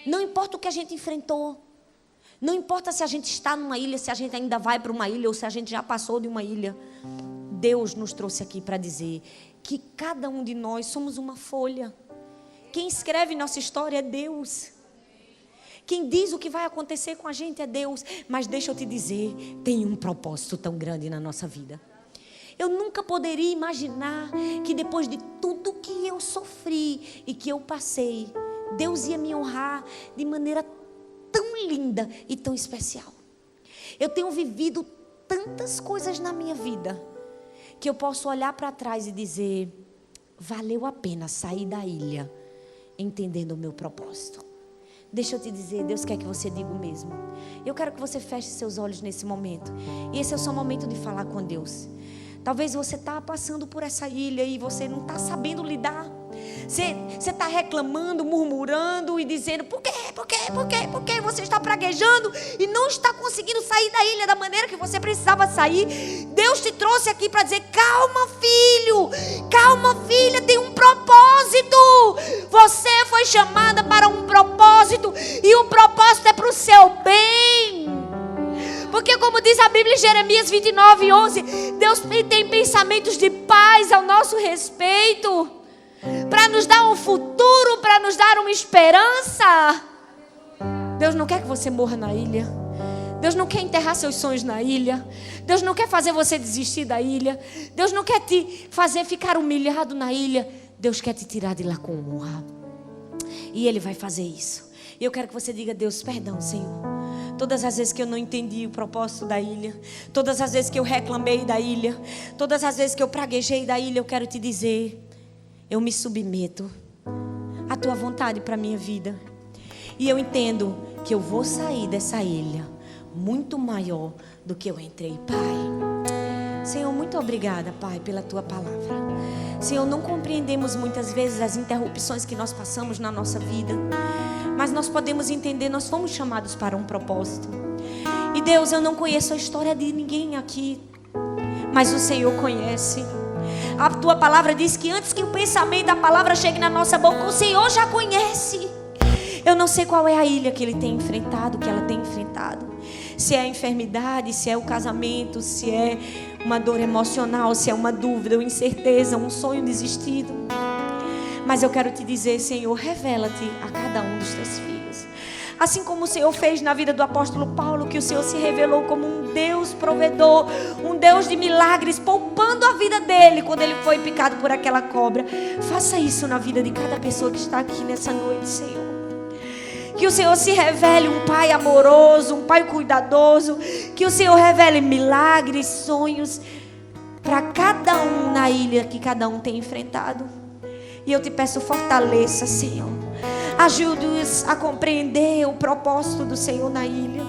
Speaker 2: Não importa o que a gente enfrentou. Não importa se a gente está numa ilha, se a gente ainda vai para uma ilha ou se a gente já passou de uma ilha. Deus nos trouxe aqui para dizer que cada um de nós somos uma folha. Quem escreve nossa história é Deus. Quem diz o que vai acontecer com a gente é Deus. Mas deixa eu te dizer, tem um propósito tão grande na nossa vida. Eu nunca poderia imaginar que depois de tudo que eu sofri e que eu passei, Deus ia me honrar de maneira tão linda e tão especial. Eu tenho vivido tantas coisas na minha vida que eu posso olhar para trás e dizer: valeu a pena sair da ilha entendendo o meu propósito. Deixa eu te dizer, Deus quer que você diga o mesmo. Eu quero que você feche seus olhos nesse momento. E esse é o seu momento de falar com Deus. Talvez você está passando por essa ilha e você não está sabendo lidar. Você está reclamando, murmurando e dizendo: por quê? Você está praguejando e não está conseguindo sair da ilha da maneira que você precisava sair. Deus te trouxe aqui para dizer: calma, filho, calma, filha, tem um propósito. Você foi chamada para um propósito e o propósito é para o seu bem. Porque como diz a Bíblia em Jeremias 29:11, Deus tem pensamentos de paz ao nosso respeito, para nos dar um futuro, para nos dar uma esperança. Deus não quer que você morra na ilha. Deus não quer enterrar seus sonhos na ilha. Deus não quer fazer você desistir da ilha. Deus não quer te fazer ficar humilhado na ilha. Deus quer te tirar de lá com honra. E Ele vai fazer isso. E eu quero que você diga: Deus, perdão, Senhor. Todas as vezes que eu não entendi o propósito da ilha, todas as vezes que eu reclamei da ilha, todas as vezes que eu praguejei da ilha, eu quero te dizer: eu me submeto à tua vontade para a minha vida. E eu entendo que eu vou sair dessa ilha muito maior do que eu entrei. Pai, Senhor, muito obrigada, Pai, pela tua palavra. Senhor, não compreendemos muitas vezes as interrupções que nós passamos na nossa vida, mas nós podemos entender, nós fomos chamados para um propósito. E Deus, eu não conheço a história de ninguém aqui, mas o Senhor conhece. A tua palavra diz que antes que o pensamento da palavra chegue na nossa boca, o Senhor já conhece. Eu não sei qual é a ilha que Ele tem enfrentado, que ela tem enfrentado. Se é a enfermidade, se é o casamento, se é uma dor emocional, se é uma dúvida, uma incerteza, um sonho desistido. Mas eu quero te dizer, Senhor, revela-te a cada um dos teus filhos. Assim como o Senhor fez na vida do apóstolo Paulo, que o Senhor se revelou como um Deus provedor, um Deus de milagres, poupando a vida dele quando ele foi picado por aquela cobra. Faça isso na vida de cada pessoa que está aqui nessa noite, Senhor. Que o Senhor se revele um Pai amoroso, um Pai cuidadoso. Que o Senhor revele milagres, sonhos para cada um na ilha que cada um tem enfrentado. E eu te peço, fortaleça, Senhor. Ajude-os a compreender o propósito do Senhor na ilha.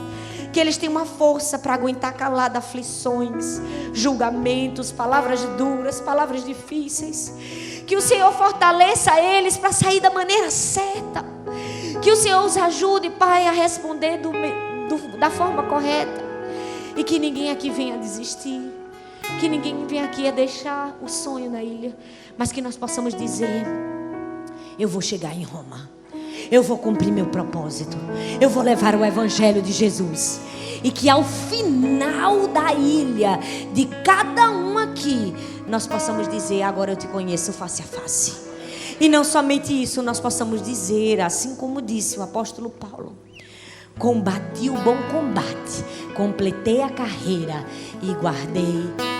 Speaker 2: Que eles tenham uma força para aguentar calada aflições, julgamentos, palavras duras, palavras difíceis. Que o Senhor fortaleça eles para sair da maneira certa. Que o Senhor os ajude, Pai, a responder da forma correta.
Speaker 1: E que ninguém aqui venha desistir. Que ninguém venha aqui a deixar o sonho na ilha. Mas que nós possamos dizer: eu vou chegar em Roma. Eu vou cumprir meu propósito. Eu vou levar o evangelho de Jesus. E que ao final da ilha, de cada um aqui, nós possamos dizer: agora eu te conheço face a face. E não somente isso, nós possamos dizer, assim como disse o apóstolo Paulo: combati o bom combate, completei a carreira e guardei